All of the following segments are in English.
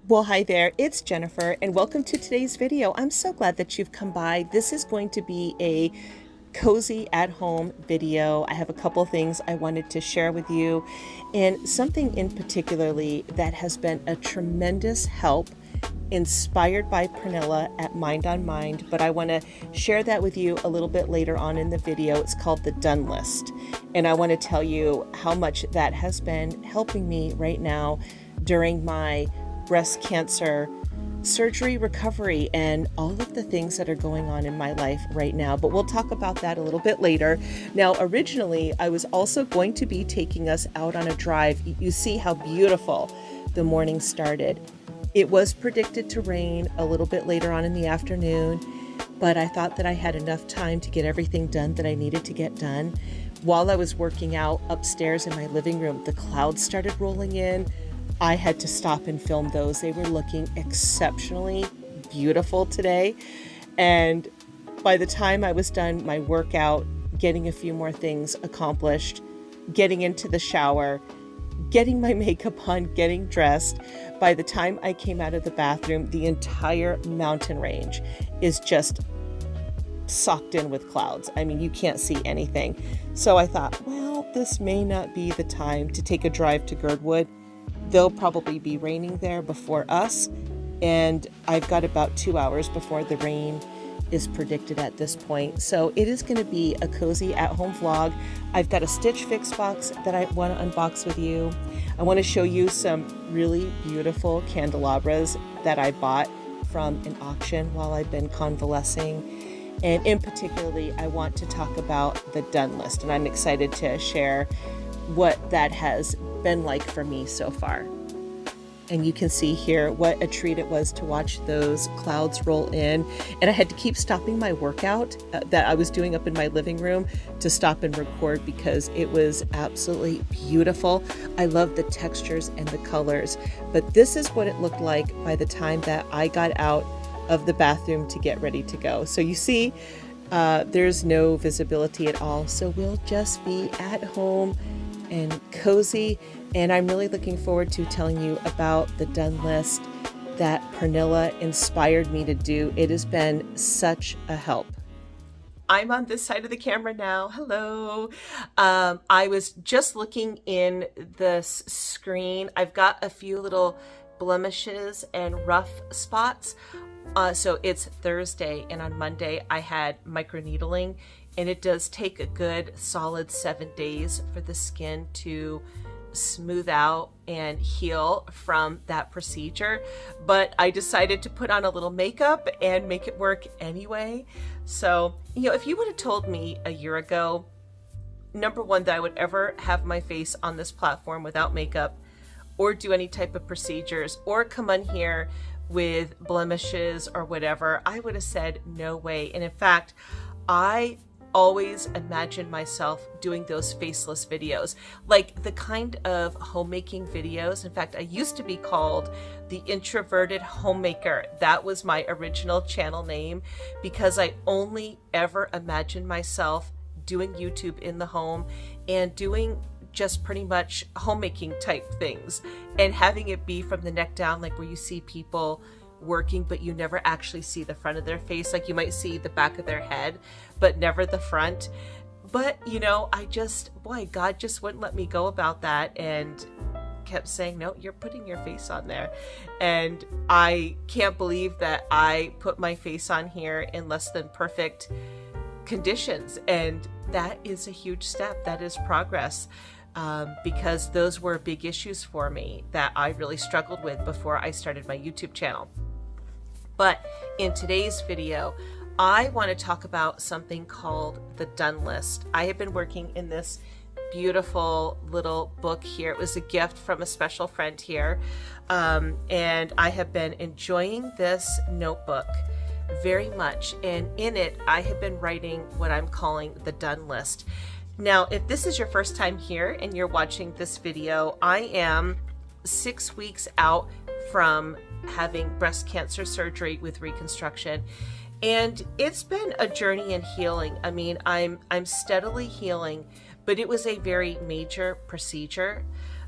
Well, hi there, it's Jennifer, and welcome to today's video. I'm so glad that you've come by. This is going to be a cozy at-home video. I have a couple things I wanted to share with you, and something in particularly that has been a tremendous help, inspired by Pernilla at Mind on Mind, but I want to share that with you a little bit later on in the video. It's called the Done List, and I want to tell you how much that has been helping me right now during my breast cancer surgery recovery and all of the things that are going on in my life right now. But we'll talk about that a little bit later. Now, originally, I was also going to be taking us out on a drive. You see how beautiful the morning started. It was predicted to rain a little bit later on in the afternoon, but I thought that I had enough time to get everything done that I needed to get done. While I was working out upstairs in my living room, the clouds started rolling in. I had to stop and film those. They were looking exceptionally beautiful today. And by the time I was done my workout, getting a few more things accomplished, getting into the shower, getting my makeup on, getting dressed, by the time I came out of the bathroom, the entire mountain range is just socked in with clouds. I mean, you can't see anything. So I thought, well, this may not be the time to take a drive to Girdwood. They'll probably be raining there before us, and I've got about 2 hours before the rain is predicted at this point. So it is going to be a cozy at-home vlog. I've got a Stitch Fix box that I want to unbox with you. I want to show you some really beautiful candelabras that I bought from an auction while I've been convalescing. And in particularly, I want to talk about the Done List, and I'm excited to share what that has been like for me so far. And you can see here what a treat it was to watch those clouds roll in. And I had to keep stopping my workout that I was doing up in my living room to stop and record because it was absolutely beautiful. I love the textures and the colors, but this is what it looked like by the time that I got out of the bathroom to get ready to go. So you see, there's no visibility at all. So we'll just be at home and cozy, and I'm really looking forward to telling you about the Done List that Pernilla inspired me to do. It has been such a help. I'm on this side of the camera now. Hello. I was just looking in this screen. I've got a few little blemishes and rough spots. So it's Thursday, and on Monday I had microneedling, and it does take a good solid 7 days for the skin to smooth out and heal from that procedure. But I decided to put on a little makeup and make it work anyway. So, if you would have told me a year ago, number one, that I would ever have my face on this platform without makeup or do any type of procedures or come on here with blemishes or whatever, I would have said no way. And in fact, I always imagined myself doing those faceless videos, like the kind of homemaking videos. In fact, I used to be called the Introverted Homemaker. That was my original channel name because I only ever imagined myself doing YouTube in the home and doing just pretty much homemaking type things and having it be from the neck down, like where you see people working but you never actually see the front of their face. Like you might see the back of their head but never the front. But God just wouldn't let me go about that and kept saying, no, you're putting your face on there. And I can't believe that I put my face on here in less than perfect conditions, and that is a huge step. That is progress. Because those were big issues for me that I really struggled with before I started my YouTube channel. But in today's video, I want to talk about something called the Done List. I have been working in this beautiful little book here. It was a gift from a special friend here. And I have been enjoying this notebook very much. And in it, I have been writing what I'm calling the Done List. Now, if this is your first time here and you're watching this video, I am 6 weeks out from having breast cancer surgery with reconstruction. And it's been a journey in healing. I mean, I'm steadily healing, but it was a very major procedure.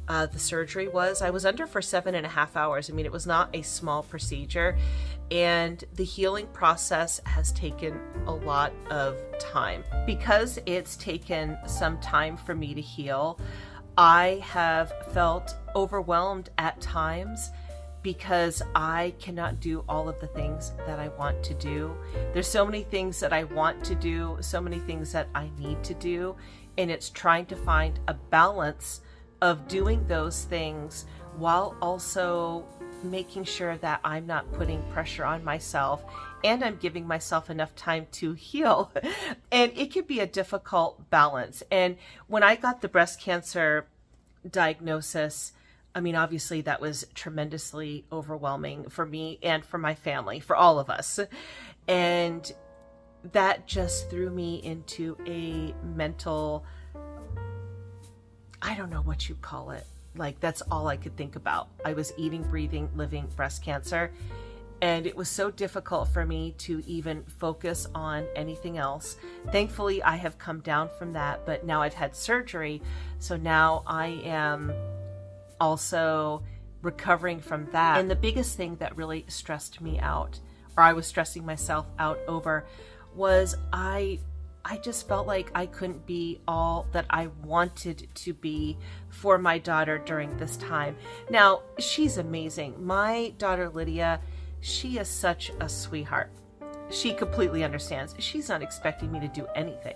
The surgery was. I was under for 7.5 hours. I mean, it was not a small procedure, and the healing process has taken a lot of time. Because it's taken some time for me to heal, I have felt overwhelmed at times because I cannot do all of the things that I want to do. There's so many things that I want to do, so many things that I need to do, and it's trying to find a balance of doing those things while also making sure that I'm not putting pressure on myself and I'm giving myself enough time to heal. And it can be a difficult balance. And when I got the breast cancer diagnosis, I mean, obviously that was tremendously overwhelming for me and for my family, for all of us. And that just threw me into a mental, I don't know what you call it. Like, that's all I could think about. I was eating, breathing, living breast cancer. And it was so difficult for me to even focus on anything else. Thankfully, I have come down from that, but now I've had surgery. So now I am also recovering from that. And the biggest thing that really stressed me out, or I was stressing myself out over, was I just felt like I couldn't be all that I wanted to be for my daughter during this time. Now, she's amazing. My daughter Lydia, she is such a sweetheart. She completely understands. She's not expecting me to do anything.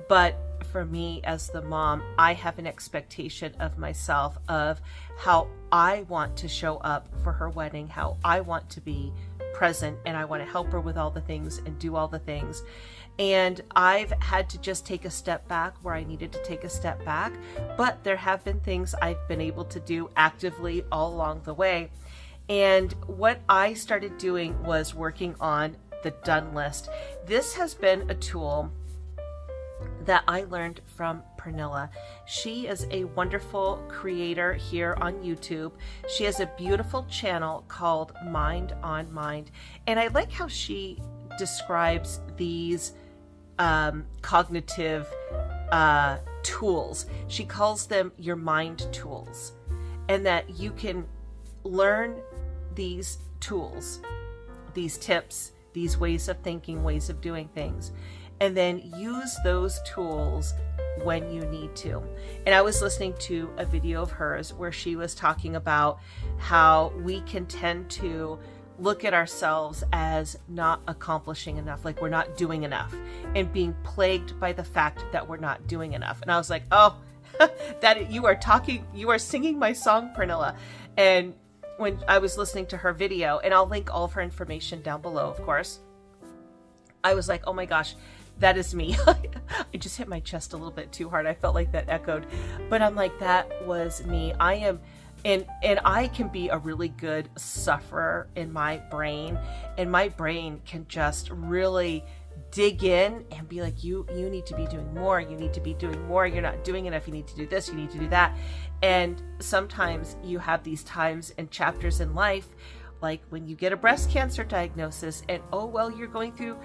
But for me as the mom, I have an expectation of myself of how I want to show up for her wedding, how I want to be present, and I want to help her with all the things and do all the things. And I've had to just take a step back where I needed to take a step back. But there have been things I've been able to do actively all along the way. And what I started doing was working on the done list. This has been a tool that I learned from Pernilla. She is a wonderful creator here on YouTube. She has a beautiful channel called GoMindOnMind. And I like how she describes these cognitive tools. She calls them your mind tools. And that you can learn these tools, these tips, these ways of thinking, ways of doing things, and then use those tools when you need to. And I was listening to a video of hers where she was talking about how we can tend to look at ourselves as not accomplishing enough, like we're not doing enough, and being plagued by the fact that we're not doing enough. And I was like, oh, that you are singing my song, Pernilla. And when I was listening to her video, and I'll link all of her information down below, of course, I was like, oh my gosh, that is me. I just hit my chest a little bit too hard. I felt like that echoed, but I'm like, that was me. I am, and I can be a really good sufferer in my brain, and my brain can just really dig in and be like, you need to be doing more. You need to be doing more. You're not doing enough. You need to do this. You need to do that. And sometimes you have these times and chapters in life, like when you get a breast cancer diagnosis and, oh, well, you're going through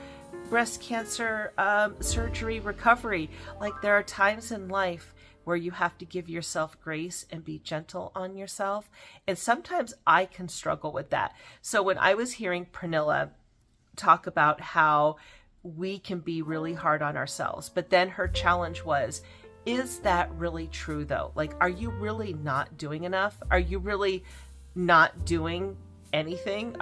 breast cancer surgery recovery. Like, there are times in life where you have to give yourself grace and be gentle on yourself. And sometimes I can struggle with that. So when I was hearing Pernilla talk about how we can be really hard on ourselves, but then her challenge was, is that really true though? Like, are you really not doing enough? Are you really not doing anything?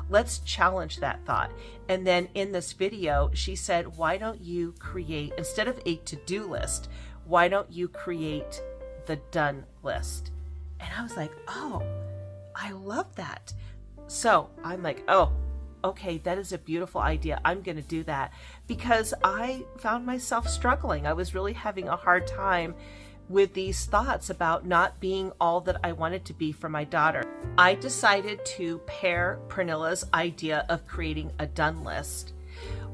Let's challenge that thought. And then in this video, she said, why don't you create, instead of a to-do list, why don't you create the done list? And I was like, oh, I love that. So I'm like, oh, okay, that is a beautiful idea. I'm going to do that, because I found myself struggling. I was really having a hard time with these thoughts about not being all that I wanted to be for my daughter. I decided to pair Pernilla's idea of creating a done list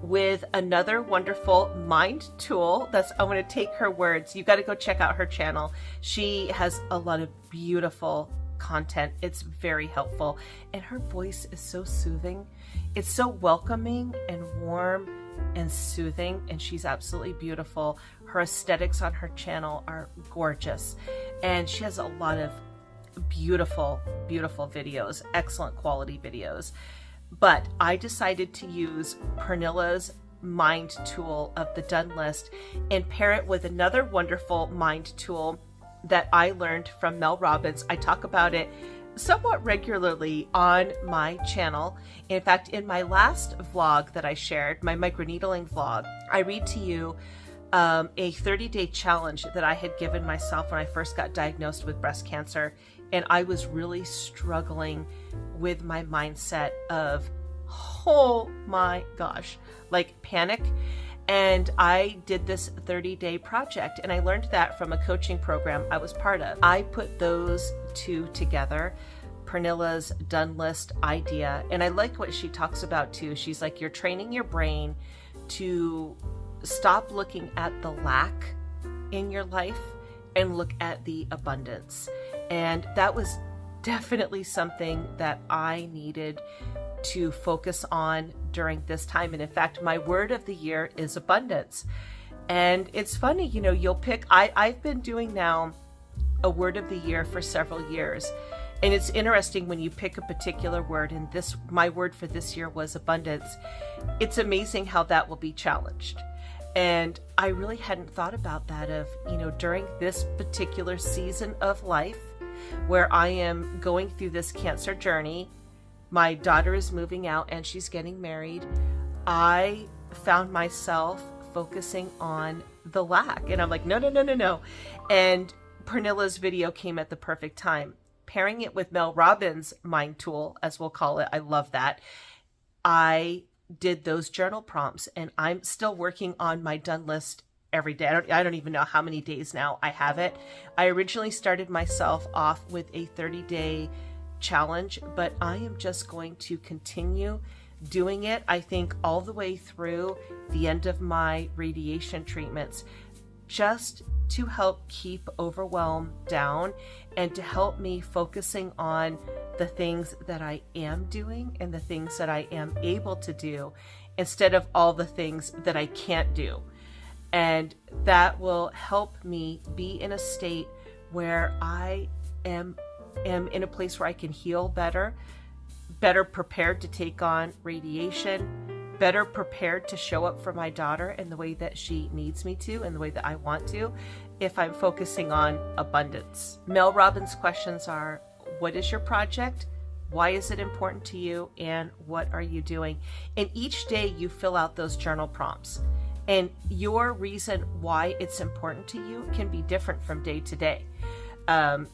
with another wonderful mind tool. I'm going to take her words. You got to go check out her channel. She has a lot of beautiful content. It's very helpful. And her voice is so soothing. It's so welcoming and warm and soothing. And she's absolutely beautiful. Her aesthetics on her channel are gorgeous. And she has a lot of beautiful, beautiful videos, excellent quality videos. But I decided to use Pernilla's mind tool of the done list and pair it with another wonderful mind tool that I learned from Mel.Robbins. I talk about it somewhat regularly on my channel. In fact, in my last vlog that I shared, my microneedling vlog, I read to you a 30-day challenge that I had given myself when I first got diagnosed with breast cancer. And I was really struggling with my mindset of, oh my gosh, like panic. And I did this 30-day project, and I learned that from a coaching program I was part of. I put those two together, Pernilla's done list idea, and I like what she talks about too. She's like, you're training your brain to stop looking at the lack in your life and look at the abundance. And that was definitely something that I needed to focus on during this time. And in fact, my word of the year is abundance. And it's funny, you know, you'll pick, I've been doing now a word of the year for several years. And it's interesting when you pick a particular word, and my word for this year was abundance. It's amazing how that will be challenged. And I really hadn't thought about that of, you know, during this particular season of life where I am going through this cancer journey, my daughter is moving out and she's getting married, I found myself focusing on the lack. And I'm like, no. And Pernilla's video came at the perfect time. Pairing it with Mel.Robbins' mind tool, as we'll call it, I love that. I did those journal prompts, and I'm still working on my done list every day. I don't even know how many days now I have it. I originally started myself off with a 30-day challenge, but I am just going to continue doing it, I think, all the way through the end of my radiation treatments, just to help keep overwhelm down and to help me focusing on the things that I am doing and the things that I am able to do instead of all the things that I can't do. And that will help me be in a state where I am in a place where I can heal better prepared to take on radiation, better prepared to show up for my daughter in the way that she needs me to and the way that I want to, if I'm focusing on abundance. Mel.Robbins' questions are, what is your project? Why is it important to you? And what are you doing? And each day you fill out those journal prompts. And your reason why it's important to you can be different from day to day.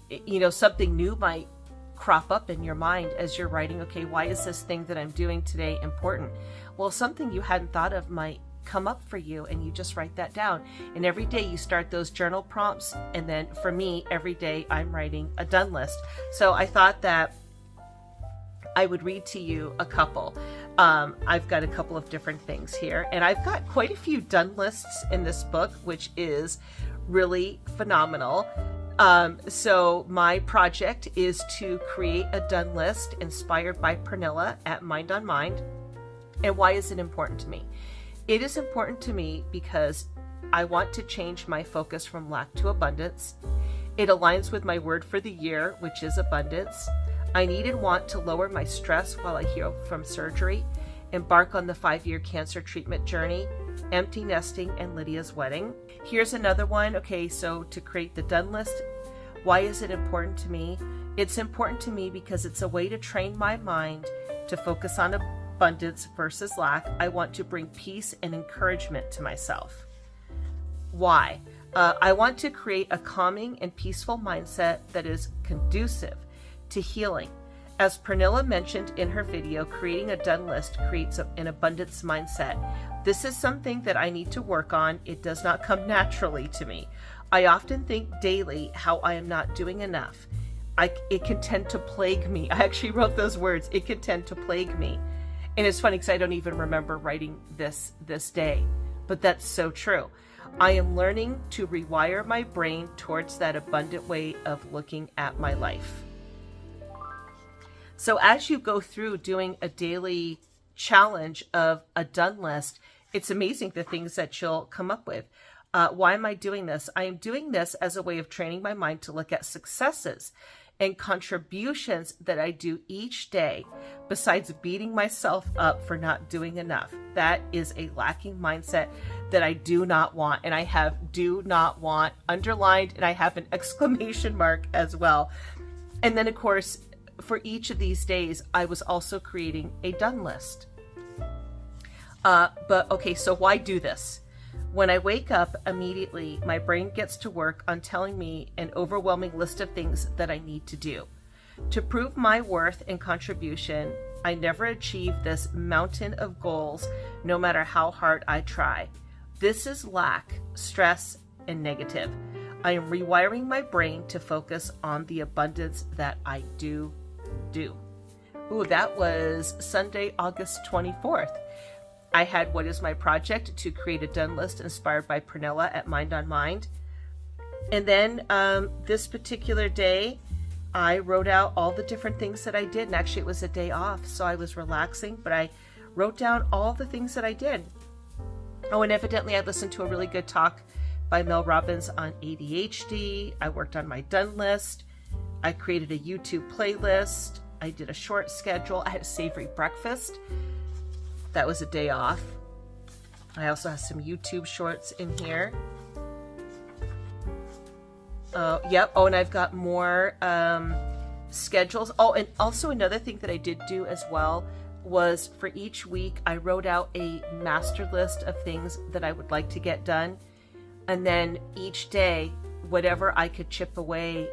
You know, something new might crop up in your mind as you're writing, okay, why is this thing that I'm doing today important? Well, something you hadn't thought of might come up for you, and you just write that down. And every day you start those journal prompts. And then for me, every day I'm writing a done list. So I thought that I would read to you a couple. I've got a couple of different things here, and I've got quite a few done lists in this book, which is really phenomenal. So my project is to create a done list inspired by Pernilla at GoMindOnMind. And why is it important to me? It is important to me because I want to change my focus from lack to abundance. It aligns with my word for the year, which is abundance. I need and want to lower my stress while I heal from surgery, embark on the 5-year cancer treatment journey, empty nesting, and Lydia's wedding. Here's another one. Okay, so to create the done list, why is it important to me? It's important to me because it's a way to train my mind to focus on abundance versus lack. I want to bring peace and encouragement to myself. Why? I want to create a calming and peaceful mindset that is conducive to healing. As Pernilla mentioned in her video, creating a done list creates an abundance mindset. This is something that I need to work on. It does not come naturally to me. I often think daily how I am not doing enough. It can tend to plague me. I actually wrote those words. It can tend to plague me. And it's funny because I don't even remember writing this day, but that's so true. I am learning to rewire my brain towards that abundant way of looking at my life. So as you go through doing a daily challenge of a done list, it's amazing the things that you'll come up with. Why am I doing this? I am doing this as a way of training my mind to look at successes and contributions that I do each day, besides beating myself up for not doing enough. That is a lacking mindset that I do not want. And I have do not want underlined, and I have an exclamation mark as well. And then, of course, for each of these days, I was also creating a done list. But okay, so why do this? When I wake up, immediately my brain gets to work on telling me an overwhelming list of things that I need to do. To prove my worth and contribution, I never achieve this mountain of goals, no matter how hard I try. This is lack, stress, and negative. I am rewiring my brain to focus on the abundance that I do. Ooh, that was Sunday, August 24th. I had what is my project to create a done list inspired by Pernilla at GoMindOnMind. And then this particular day, I wrote out all the different things that I did. And actually it was a day off, so I was relaxing, but I wrote down all the things that I did. Oh, and evidently I listened to a really good talk by Mel.Robbins on ADHD. I worked on my done list. I created a YouTube playlist. I did a short schedule. I had a savory breakfast. That was a day off. I also have some YouTube shorts in here. Yep. Oh, and I've got more schedules. Oh, and also another thing that I did do as well was for each week, I wrote out a master list of things that I would like to get done. And then each day, whatever I could chip away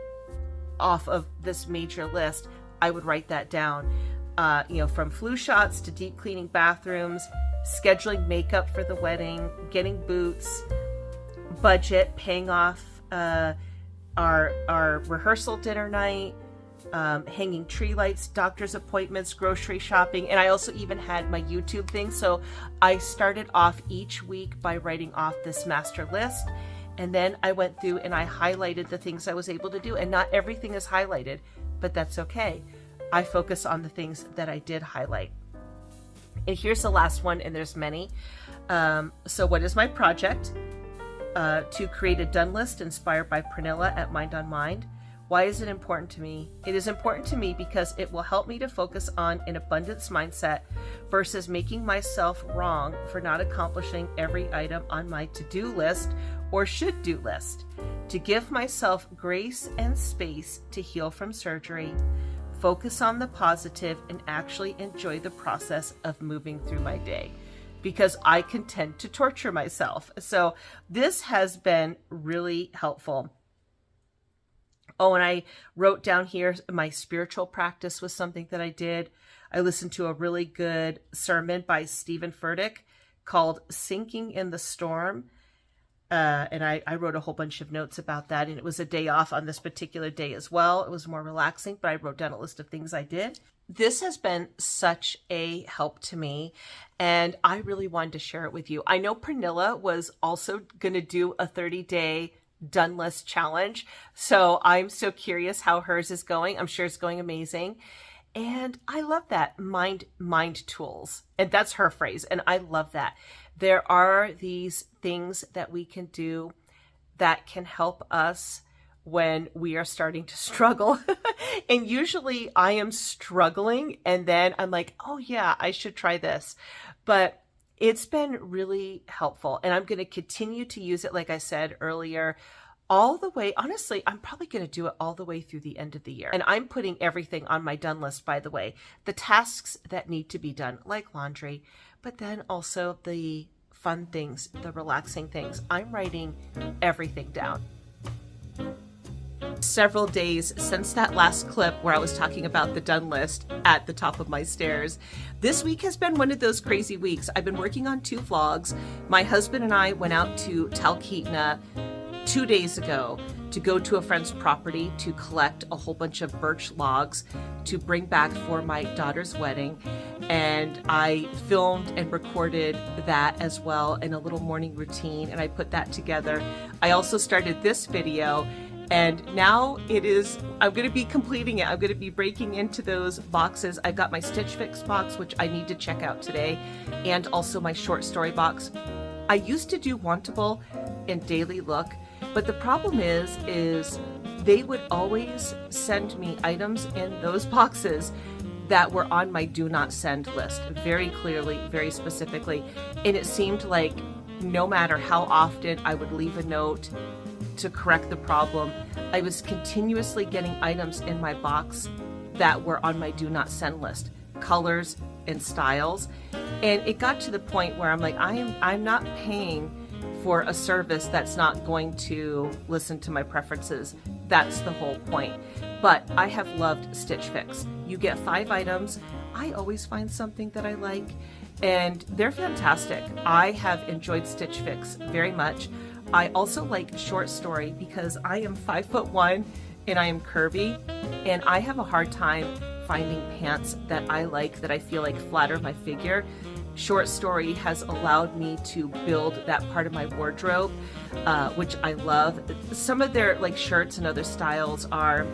off of this major list, I would write that down. From flu shots to deep cleaning bathrooms, scheduling makeup for the wedding, getting boots, budget, paying off our rehearsal dinner night, hanging tree lights, doctor's appointments, grocery shopping, and I also even had my YouTube thing. So I started off each week by writing off this master list, and then I went through and I highlighted the things I was able to do, and not everything is highlighted, but that's okay. I focus on the things that I did highlight. And here's the last one, and there's many. So what is my project? To create a done list inspired by Pernilla at GoMindOnMind. Why is it important to me? It is important to me because it will help me to focus on an abundance mindset versus making myself wrong for not accomplishing every item on my to-do list or should-do list. To give myself grace and space to heal from surgery, focus on the positive, and actually enjoy the process of moving through my day, because I can tend to torture myself. So this has been really helpful. Oh, and I wrote down here, my spiritual practice was something that I did. I listened to a really good sermon by Stephen Furtick called Sinking in the Storm. And I wrote a whole bunch of notes about that, and it was a day off on this particular day as well. It was more relaxing, but I wrote down a list of things I did. This has been such a help to me, and I really wanted to share it with you. I know Pernilla was also going to do a 30-day done list challenge, so I'm so curious how hers is going. I'm sure it's going amazing. And I love that, mind tools. And that's her phrase. And I love that. There are these things that we can do that can help us when we are starting to struggle. And usually I am struggling and then I'm like, oh yeah, I should try this. But it's been really helpful. And I'm going to continue to use it, like I said earlier, all the way. Honestly, I'm probably going to do it all the way through the end of the year. And I'm putting everything on my done list, by the way. The tasks that need to be done, like laundry, but then also the fun things, the relaxing things. I'm writing everything down. Several days since that last clip where I was talking about the done list at the top of my stairs, this week has been one of those crazy weeks. I've been working on 2 vlogs. My husband and I went out to Talkeetna 2 days ago to go to a friend's property to collect a whole bunch of birch logs to bring back for my daughter's wedding. And I filmed and recorded that as well in a little morning routine, and I put that together. I also started this video, And now I'm going to be completing it. I'm going to be breaking into those boxes. I've got my Stitch Fix box, which I need to check out today, and also my short story box. I used to do Wantable and Daily Look, but the problem is they would always send me items in those boxes that were on my do not send list, very clearly, very specifically. And it seemed like no matter how often I would leave a note to correct the problem, I was continuously getting items in my box that were on my do not send list, colors and styles. And it got to the point where I'm like, I'm not paying for a service that's not going to listen to my preferences. That's the whole point. But I have loved Stitch Fix. You get 5 items. I always find something that I like, and they're fantastic. I have enjoyed Stitch Fix very much. I also like Short Story because I am 5'1" and I am curvy, and I have a hard time finding pants that I like, that I feel like flatter my figure. Short Story has allowed me to build that part of my wardrobe, which I love. Some of their shirts and other styles are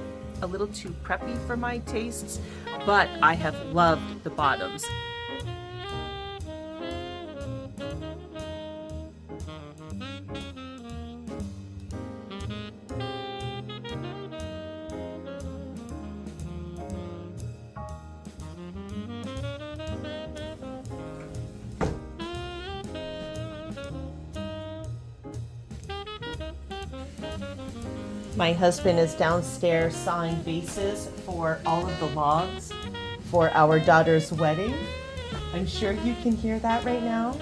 a little too preppy for my tastes, but I have loved the bottoms. My husband is downstairs sawing bases for all of the logs for our daughter's wedding. I'm sure you can hear that right now.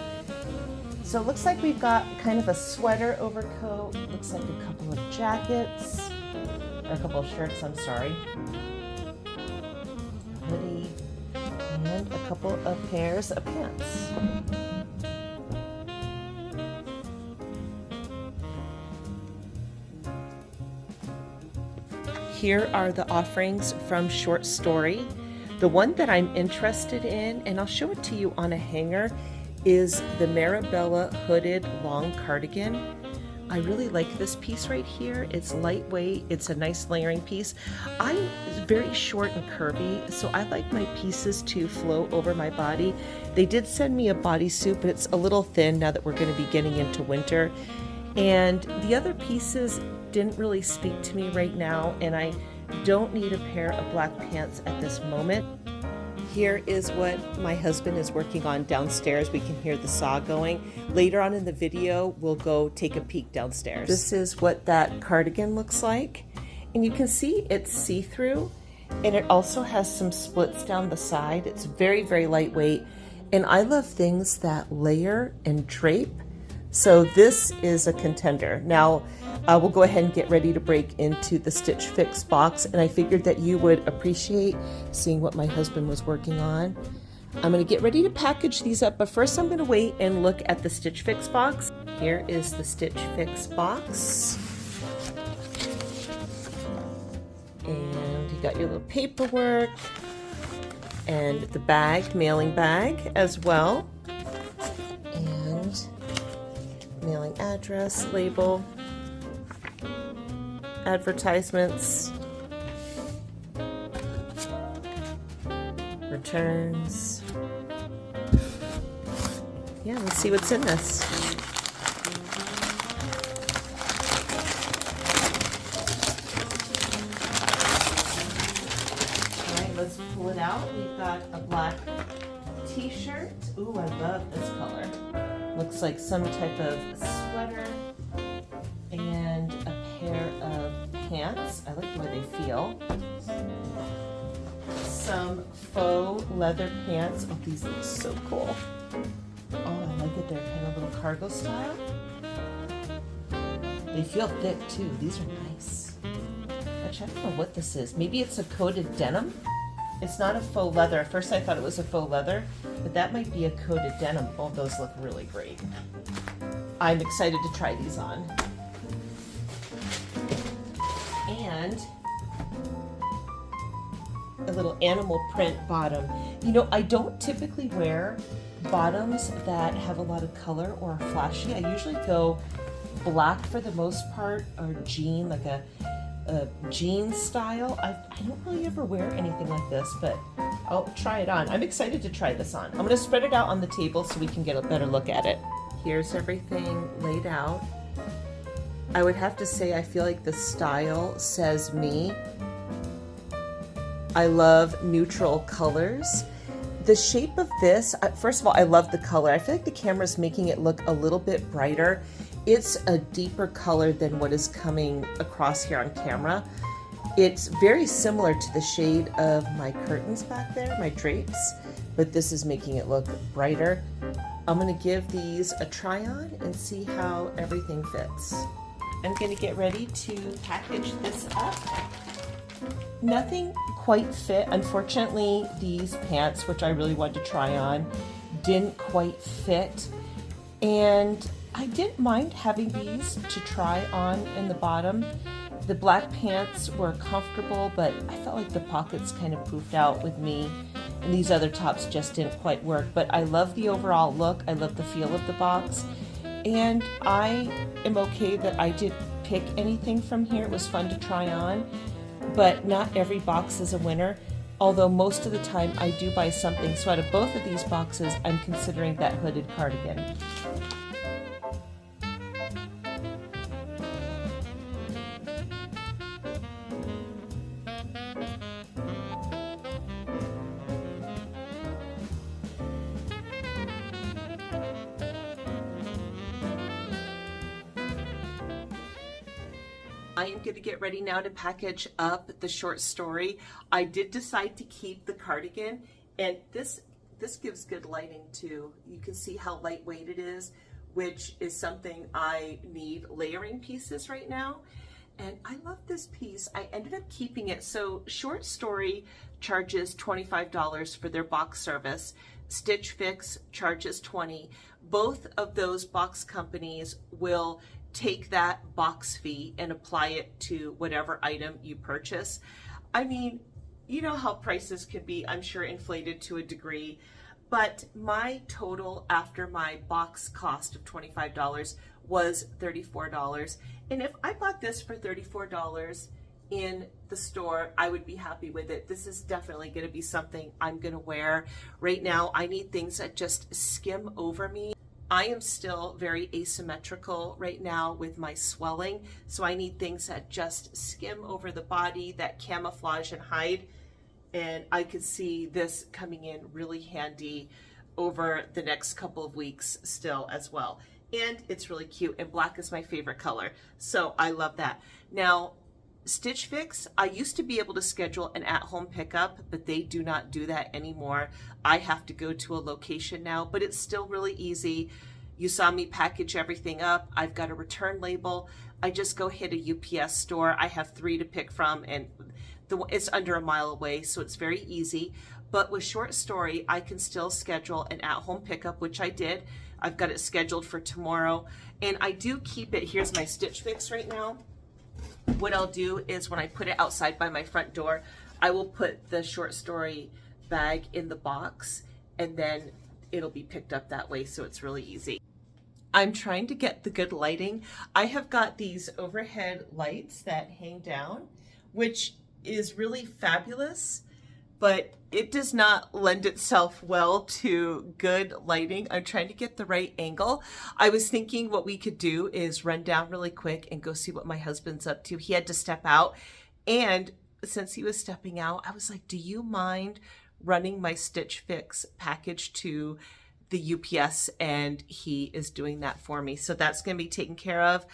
So it looks like we've got kind of a sweater overcoat, looks like a couple of jackets, or a couple of shirts, I'm sorry. A hoodie, and a couple of pairs of pants. Here are the offerings from Short Story. The one that I'm interested in, and I'll show it to you on a hanger, is the Marabella hooded long cardigan. I really like this piece right here. It's lightweight, it's a nice layering piece. I'm very short and curvy, so I like my pieces to flow over my body. They did send me a bodysuit, but it's a little thin now that we're going to be getting into winter. And the other pieces didn't really speak to me right now, and I don't need a pair of black pants at this moment. Here is what my husband is working on downstairs. We can hear the saw going. Later on in the video, we'll go take a peek downstairs. This is what that cardigan looks like. And you can see it's see-through, and it also has some splits down the side. It's very, very lightweight. And I love things that layer and drape. So this is a contender. Now, we'll go ahead and get ready to break into the Stitch Fix box, and I figured that you would appreciate seeing what my husband was working on. I'm going to get ready to package these up, but first I'm going to wait and look at the Stitch Fix box. Here is the Stitch Fix box. And you got your little paperwork and the bag, mailing bag as well. And mailing address, label, advertisements, returns. Yeah, let's see what's in this. All right, let's pull it out. We've got a black t-shirt. Ooh, I love this color. Looks like some type of sweater, and a pair of pants. I like the way they feel. Some faux leather pants. Oh, these look so cool. Oh, I like that they're kind of little cargo style. They feel thick too. These are nice. Actually, I don't know what this is. Maybe it's a coated denim. It's not a faux leather. At first I thought it was a faux leather, but that might be a coated denim. Oh, those look really great. I'm excited to try these on. And a little animal print bottom. You know, I don't typically wear bottoms that have a lot of color or are flashy. I usually go black for the most part, or jean, like a a jean style. I don't really ever wear anything like this, but I'll try it on. I'm excited to try this on. I'm gonna spread it out on the table so we can get a better look at it. Here's everything laid out. I would have to say I feel like the style says me. I love neutral colors. The shape of this, first of all, I love the color. I feel like the camera's making it look a little bit brighter. It's a deeper color than what is coming across here on camera. It's very similar to the shade of my curtains back there, my drapes, but this is making it look brighter. I'm gonna give these a try on and see how everything fits. I'm gonna get ready to package this up. Nothing quite fit. Unfortunately, these pants, which I really wanted to try on, didn't quite fit. And I didn't mind having these to try on in the bottom. The black pants were comfortable, but I felt like the pockets kind of poofed out with me, and these other tops just didn't quite work. But I love the overall look. I love the feel of the box. And I am okay that I didn't pick anything from here. It was fun to try on, but not every box is a winner. Although most of the time I do buy something. So out of both of these boxes, I'm considering that hooded cardigan. I am going to get ready now to package up the short story. I did decide to keep the cardigan, and this gives good lighting too. You can see how lightweight it is, which is something I need layering pieces right now. And I love this piece. I ended up keeping it. So Short Story charges $25 for their box service. Stitch Fix charges $20. Both of those box companies will take that box fee and apply it to whatever item you purchase. I mean, you know how prices can be, I'm sure, inflated to a degree, but my total after my box cost of $25 was $34. And if I bought this for $34 in the store, I would be happy with it. This is definitely going to be something I'm going to wear. Right now, I need things that just skim over me. I am still very asymmetrical right now with my swelling, so I need things that just skim over the body, that camouflage and hide. And I could see this coming in really handy over the next couple of weeks still as well. And it's really cute, and black is my favorite color, so I love that. Now, Stitch Fix, I used to be able to schedule an at-home pickup, but they do not do that anymore. I have to go to a location now, but it's still really easy. You saw me package everything up. I've got a return label. I just go hit a UPS store. I have 3 to pick from, and it's under a mile away, so it's very easy. But with Short Story, I can still schedule an at-home pickup, which I did. I've got it scheduled for tomorrow, and I do keep it. Here's my Stitch Fix right now. What I'll do is when I put it outside by my front door, I will put the Short Story bag in the box, and then it'll be picked up that way, so it's really easy. I'm trying to get the good lighting. I have got these overhead lights that hang down, which is really fabulous, but it does not lend itself well to good lighting. I'm trying to get the right angle. I was thinking what we could do is run down really quick and go see what my husband's up to. He had to step out, and since he was stepping out, I was like, do you mind running my Stitch Fix package to the UPS? And he is doing that for me. So that's going to be taken care of.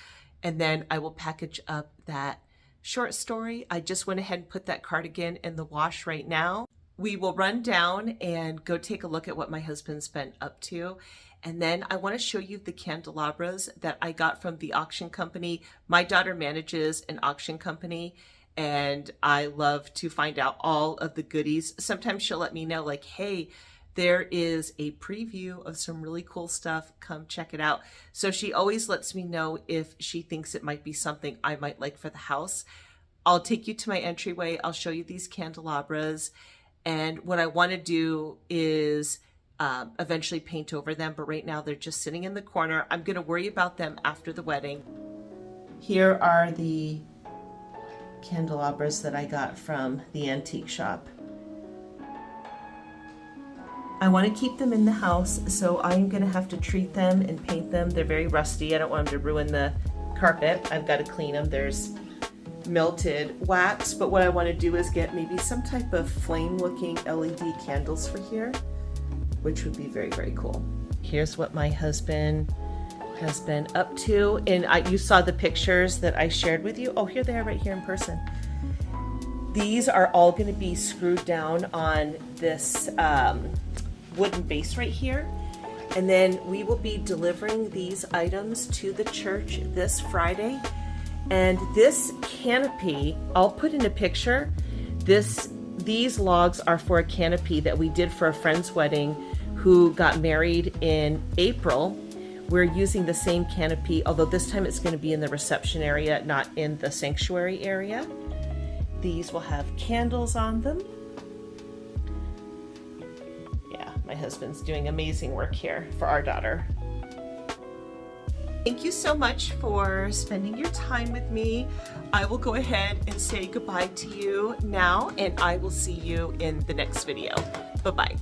And then I will package up that Short Story. I just went ahead and put that cardigan in the wash right now. We will run down and go take a look at what my husband's been up to. And then I want to show you the candelabras that I got from the auction company. My daughter manages an auction company, and I love to find out all of the goodies. Sometimes she'll let me know, like, hey, there is a preview of some really cool stuff. Come check it out. So she always lets me know if she thinks it might be something I might like for the house. I'll take you to my entryway. I'll show you these candelabras. And what I want to do is eventually paint over them. But right now they're just sitting in the corner. I'm going to worry about them after the wedding. Here are the candelabras that I got from the antique shop. I want to keep them in the house, so I'm going to have to treat them and paint them. They're very rusty. I don't want them to ruin the carpet. I've got to clean them. There's melted wax, but what I want to do is get maybe some type of flame-looking LED candles for here, which would be very, very cool. Here's what my husband has been up to, and you saw the pictures that I shared with you. Oh, here they are right here in person. These are all going to be screwed down on this wooden base right here, and then we will be delivering these items to the church this Friday. And this canopy, I'll put in a picture. These logs are for a canopy that we did for a friend's wedding who got married in April. We're using the same canopy, although this time it's going to be in the reception area, not in the sanctuary area. These will have candles on them. Yeah, my husband's doing amazing work here for our daughter. Thank you so much for spending your time with me. I will go ahead and say goodbye to you now, and I will see you in the next video. Bye-bye.